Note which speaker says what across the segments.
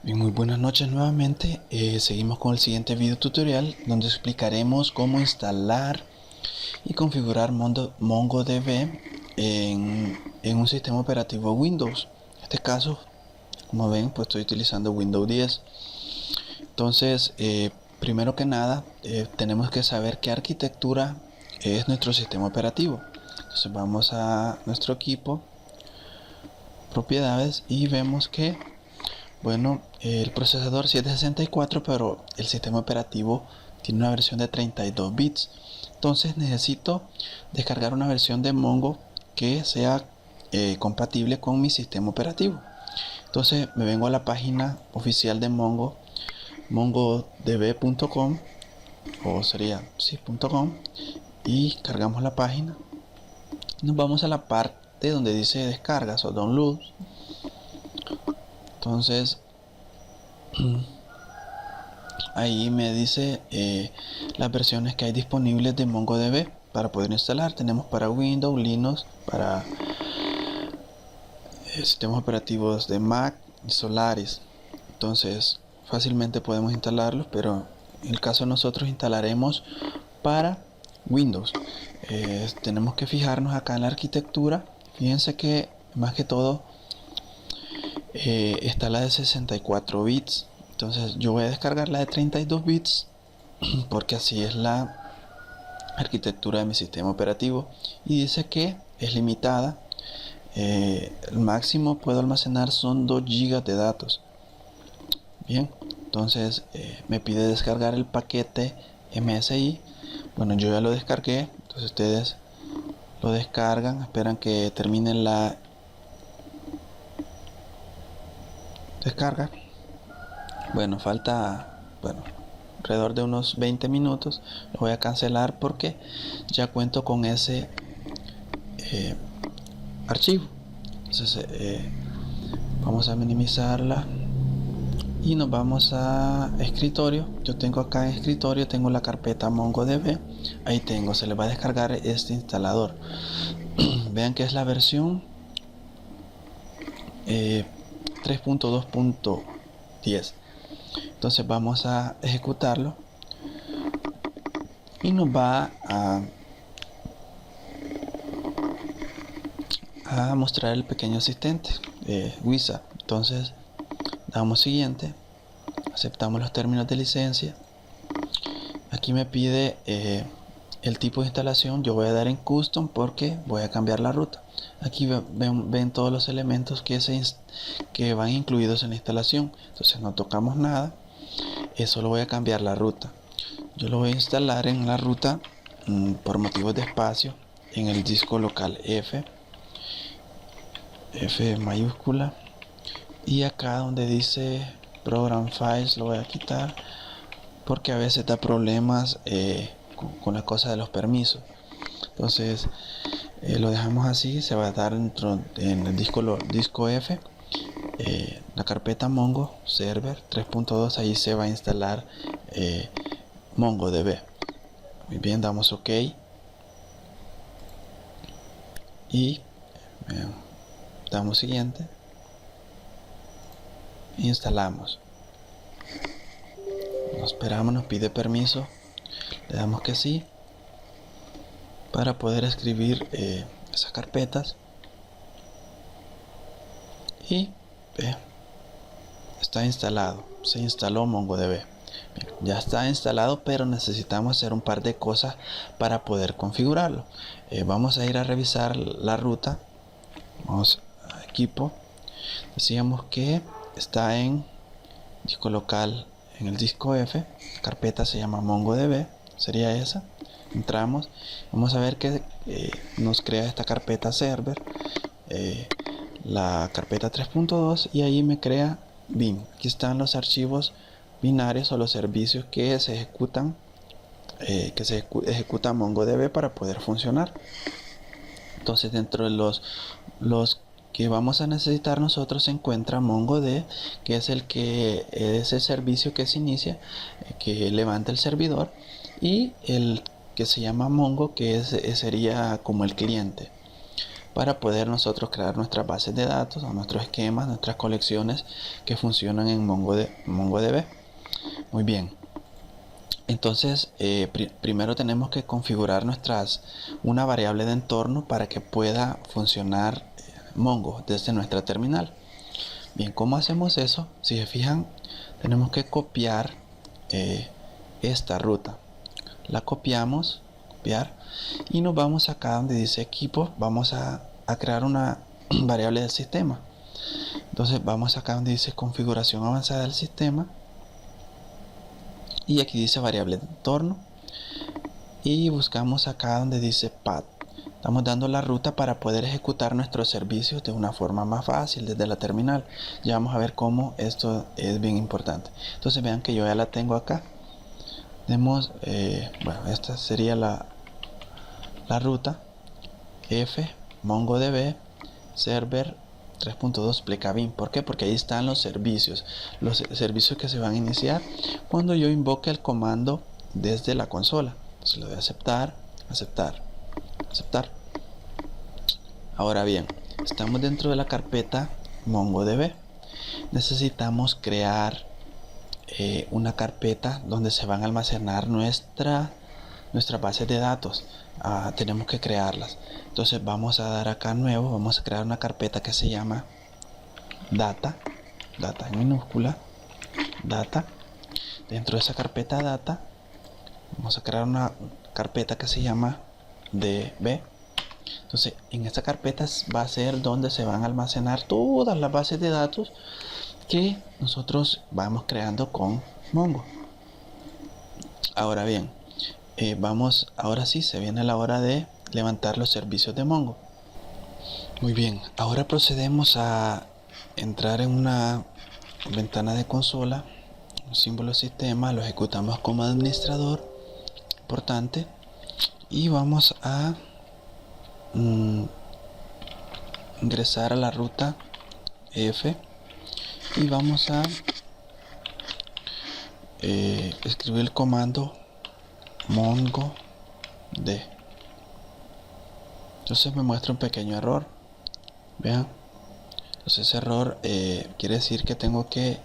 Speaker 1: Bien, muy buenas noches nuevamente. Seguimos con el siguiente video tutorial donde explicaremos cómo instalar y configurar MongoDB en un sistema operativo Windows. En este caso, como ven, pues estoy utilizando Windows 10. Entonces, primero que nada, tenemos que saber qué arquitectura es nuestro sistema operativo. Entonces vamos a nuestro equipo, propiedades, y vemos que bueno, el procesador sí es de 64, pero el sistema operativo tiene una versión de 32 bits. Entonces necesito descargar una versión de Mongo que sea compatible con mi sistema operativo. Entonces me vengo a la página oficial de Mongo, mongodb.com, o sería sí, .com, y cargamos la página. Nos vamos a la parte donde dice descargas o downloads. Entonces ahí me dice las versiones que hay disponibles de MongoDB para poder instalar. Tenemos para Windows, Linux, para sistemas operativos de Mac y Solaris. Entonces fácilmente podemos instalarlos, pero en el caso de nosotros instalaremos para Windows. Tenemos que fijarnos acá en la arquitectura. Fíjense que más que todo está la de 64 bits. Entonces yo voy a descargar la de 32 bits porque así es la arquitectura de mi sistema operativo, y dice que es limitada. El máximo puedo almacenar son 2 GB de datos. Bien, entonces me pide descargar el paquete MSI. Bueno, yo ya lo descargué, entonces ustedes lo descargan, esperan que termine la descarga. Bueno, falta alrededor de unos 20 minutos. Lo voy a cancelar porque ya cuento con ese archivo. Entonces vamos a minimizarla y nos vamos a escritorio. Yo tengo acá en escritorio, tengo la carpeta MongoDB. Ahí tengo, se le va a descargar este instalador. Vean que es la versión 3.2.10. Entonces vamos a ejecutarlo y nos va a mostrar el pequeño asistente Wizard. Entonces damos siguiente, aceptamos los términos de licencia. Aquí me pide el tipo de instalación. Yo voy a dar en custom porque voy a cambiar la ruta. Aquí ven todos los elementos que van incluidos en la instalación. Entonces no tocamos nada, solo voy a cambiar la ruta. Yo lo voy a instalar en la ruta por motivos de espacio en el disco local F mayúscula, y acá donde dice program files lo voy a quitar porque a veces da problemas con la cosa de los permisos. Entonces lo dejamos así. Se va a dar dentro en el disco F la carpeta Mongo server 3.2. ahí se va a instalar MongoDB. Muy bien, damos OK y damos siguiente, instalamos, nos esperamos, nos pide permiso, le damos que sí para poder escribir esas carpetas y está instalado. Se instaló MongoDB. Bien, ya está instalado, pero necesitamos hacer un par de cosas para poder configurarlo. Vamos a ir a revisar la ruta. Vamos a equipo. Decíamos que está en disco local, en el disco F. La carpeta se llama MongoDB, sería esa. Entramos, vamos a ver que nos crea esta carpeta server, la carpeta 3.2, y ahí me crea bin. Aquí están los archivos binarios o los servicios que se ejecutan, ejecuta MongoDB para poder funcionar. Entonces dentro de los que vamos a necesitar nosotros se encuentra MongoD, que es el servicio que se inicia, que levanta el servidor, y el que se llama Mongo, que sería como el cliente. para poder nosotros crear nuestras bases de datos o nuestros esquemas, nuestras colecciones que funcionan en MongoDB. Muy bien. Entonces, primero tenemos que configurar una variable de entorno para que pueda funcionar Mongo desde nuestra terminal. Bien, ¿cómo hacemos eso? Si se fijan, tenemos que copiar esta ruta. La copiamos, copiar, y nos vamos acá donde dice equipo. Vamos a crear una variable del sistema. Entonces vamos acá donde dice configuración avanzada del sistema, y aquí dice variable de entorno, y buscamos acá donde dice path. Estamos dando la ruta para poder ejecutar nuestros servicios de una forma más fácil desde la terminal. Ya vamos a ver cómo esto es bien importante. Entonces vean que yo ya la tengo acá. Tenemos, bueno, esta sería la ruta f mongodb server 3.2 plecabin. ¿Por qué? Porque ahí están los servicios que se van a iniciar cuando yo invoque el comando desde la consola. Entonces le doy a aceptar, aceptar, aceptar. Ahora bien, estamos dentro de la carpeta MongoDB. Necesitamos crear una carpeta donde se van a almacenar nuestras bases de datos. Tenemos que crearlas. Entonces vamos a dar acá nuevo, vamos a crear una carpeta que se llama data en minúscula, data. Dentro de esa carpeta data vamos a crear una carpeta que se llama db. Entonces en esta carpeta va a ser donde se van a almacenar todas las bases de datos que nosotros vamos creando con Mongo. Ahora bien, ahora sí se viene la hora de levantar los servicios de Mongo. Muy bien, ahora procedemos a entrar en una ventana de consola, un símbolo sistema, lo ejecutamos como administrador, importante, y vamos a ingresar a la ruta F y vamos a escribir el comando mongo d. Entonces me muestra un pequeño error. Vean, entonces ese error quiere decir que tengo que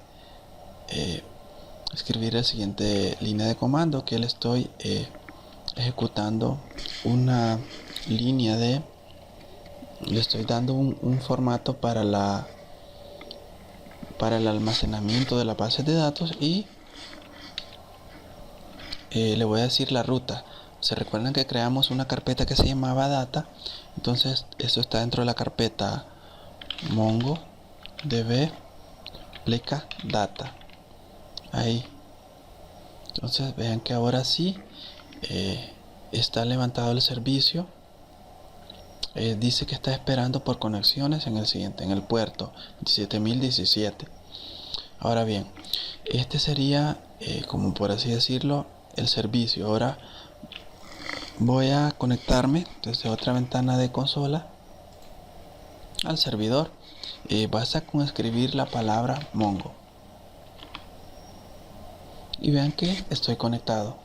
Speaker 1: escribir la siguiente línea de comando, que le estoy ejecutando una línea le estoy dando un formato para el almacenamiento de la base de datos, y le voy a decir la ruta. Se recuerdan que creamos una carpeta que se llamaba data. Entonces esto está dentro de la carpeta mongodb pleca data. Ahí. Entonces vean que ahora sí está levantado el servicio. Dice que está esperando por conexiones en el puerto 17017. Ahora bien, este sería como por así decirlo el servicio. Ahora voy a conectarme desde otra ventana de consola al servidor. Basta con escribir la palabra Mongo y vean que estoy conectado.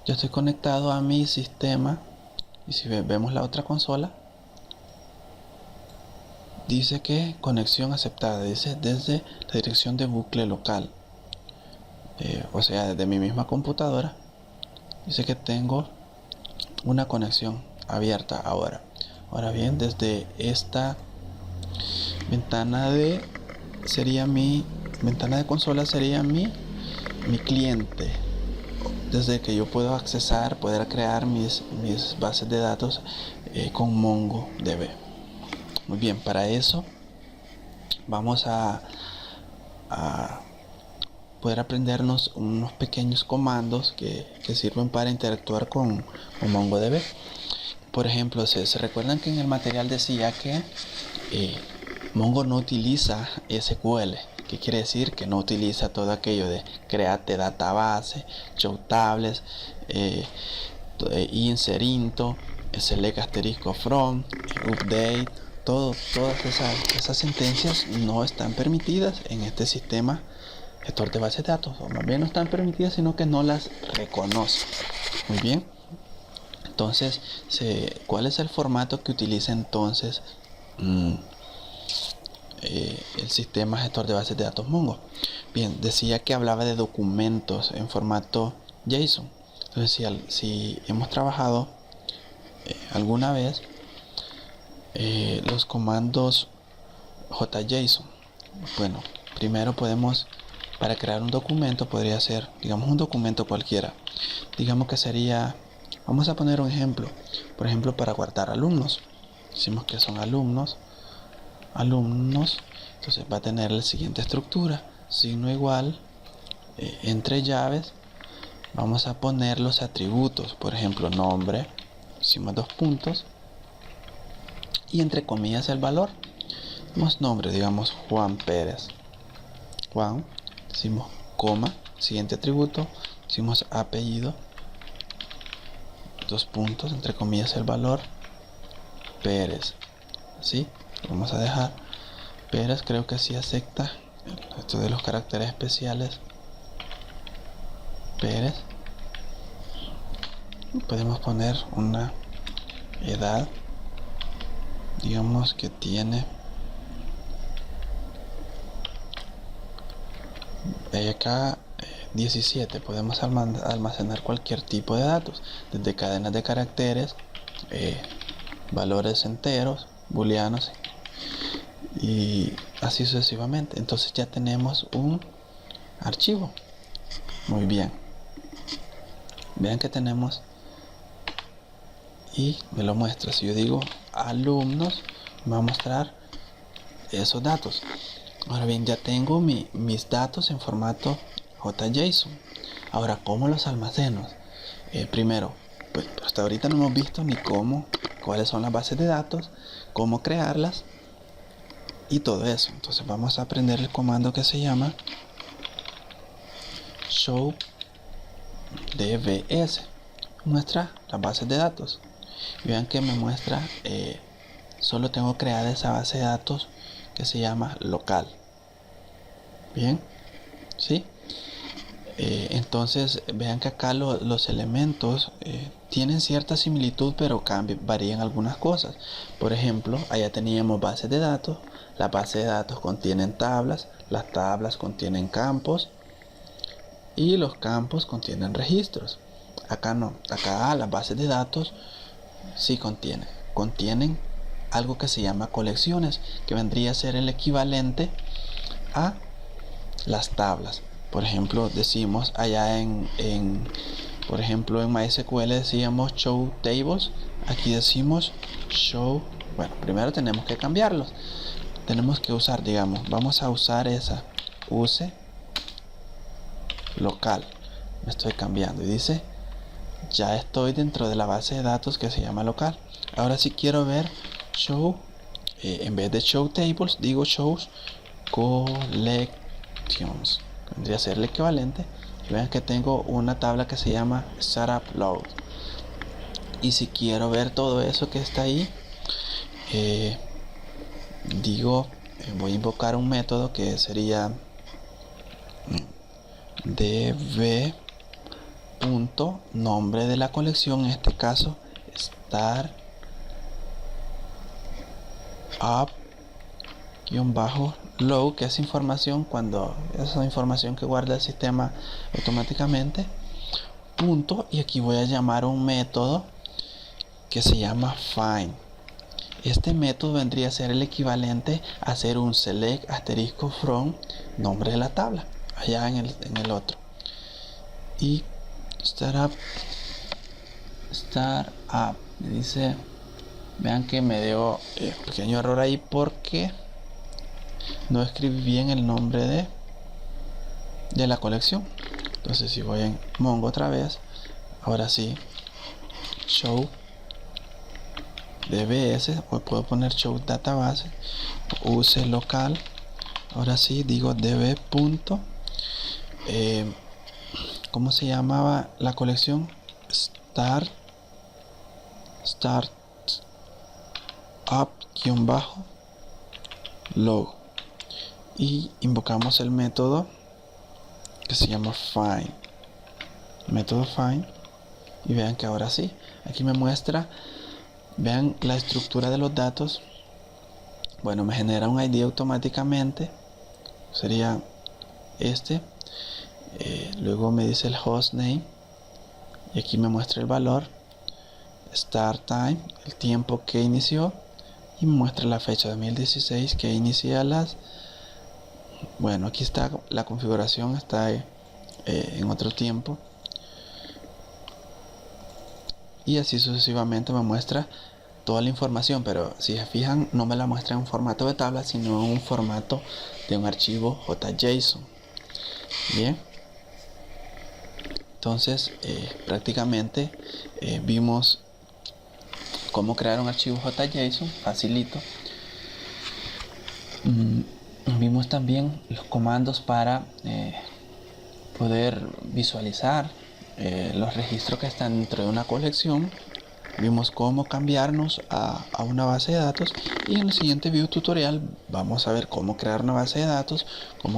Speaker 1: Yo estoy conectado a mi sistema, y si vemos la otra consola dice que conexión aceptada, dice desde la dirección de bucle local, o sea desde mi misma computadora. Dice que tengo una conexión abierta ahora. Ahora bien, desde esta ventana de consola sería mi cliente, desde que yo puedo poder crear mis bases de datos con MongoDB. Muy bien, para eso vamos a poder aprendernos unos pequeños comandos que sirven para interactuar con MongoDB. Por ejemplo, se recuerdan que en el material decía que Mongo no utiliza SQL, que quiere decir que no utiliza todo aquello de create database, show tables, inserinto, select asterisco from, update. Todas esas sentencias no están permitidas en este sistema gestor de bases de datos, o más bien no están permitidas, sino que no las reconoce. Muy bien. Entonces, ¿cuál es el formato que utiliza entonces mm, el sistema gestor de bases de datos Mongo. Bien, decía que hablaba de documentos en formato JSON. Entonces, si hemos trabajado alguna vez los comandos JSON, bueno, primero podemos, para crear un documento, podría ser, digamos, un documento cualquiera. Digamos que sería, vamos a poner un ejemplo, por ejemplo, para guardar alumnos. Decimos que son alumnos, entonces va a tener la siguiente estructura: signo igual, entre llaves, vamos a poner los atributos, por ejemplo, nombre, decimos 2 puntos, y entre comillas el valor. Decimos nombre, digamos Juan Pérez, Juan, decimos coma, siguiente atributo, decimos apellido, 2 puntos, entre comillas el valor, Pérez, ¿sí? Vamos a dejar Pérez, creo que sí acepta esto de los caracteres especiales. Pérez, podemos poner una edad, digamos que tiene acá 17. Podemos almacenar cualquier tipo de datos, desde cadenas de caracteres, valores enteros, booleanos, y así sucesivamente. Entonces ya tenemos un archivo. Muy bien, vean que tenemos, y me lo muestra. Si yo digo alumnos, me va a mostrar esos datos. Ahora bien, ya tengo mis datos en formato JSON. Ahora, ¿cómo los almaceno? Primero, pues hasta ahorita no hemos visto ni cuáles son las bases de datos, cómo crearlas y todo eso. Entonces vamos a aprender el comando que se llama show dbs. Muestra las bases de datos. Y vean que me muestra, solo tengo creada esa base de datos que se llama local. Bien, ¿sí? Entonces vean que acá los elementos tienen cierta similitud, pero varían algunas cosas. Por ejemplo, allá teníamos bases de datos. Las bases de datos contienen tablas, las tablas contienen campos y los campos contienen registros. Acá no, acá las bases de datos sí contienen algo que se llama colecciones, que vendría a ser el equivalente a las tablas. Por ejemplo, decimos allá por ejemplo en MySQL decíamos show tables, aquí decimos show. Bueno, primero tenemos que cambiarlos, tenemos que usar, digamos, vamos a usar use local. Me estoy cambiando y dice ya estoy dentro de la base de datos que se llama local. Ahora si quiero ver show, en vez de show tables digo shows collections, vendría a ser el equivalente. Y vean que tengo una tabla que se llama startup load, y si quiero ver todo eso que está ahí, voy a invocar un método que sería db punto nombre de la colección, en este caso startup load, que es información, cuando esa información que guarda el sistema automáticamente, punto, y aquí voy a llamar un método que se llama find. Este método vendría a ser el equivalente a hacer un select asterisco from nombre de la tabla allá en el otro. Y startup me dice, vean que me dio un pequeño error ahí porque no escribí bien el nombre de la colección. Entonces si voy en Mongo otra vez, ahora sí, show dbs, o puedo poner show database, use local. Ahora sí digo db punto, ¿cómo se llamaba la colección? Start up log, y invocamos el método que se llama find, método find. Y vean que ahora sí, aquí me muestra, vean la estructura de los datos. Bueno, me genera un ID automáticamente, sería este. Luego me dice el hostname y aquí me muestra el valor, start time, el tiempo que inició, y me muestra la fecha 2016 que inicia bueno, aquí está la configuración, está en otro tiempo, y así sucesivamente me muestra toda la información, pero si se fijan no me la muestra en un formato de tabla, sino en un formato de un archivo JSON. Bien, entonces prácticamente vimos cómo crear un archivo JSON, facilito. Vimos también los comandos para poder visualizar los registros que están dentro de una colección. Vimos cómo cambiarnos a una base de datos, y en el siguiente video tutorial vamos a ver cómo crear una base de datos, cómo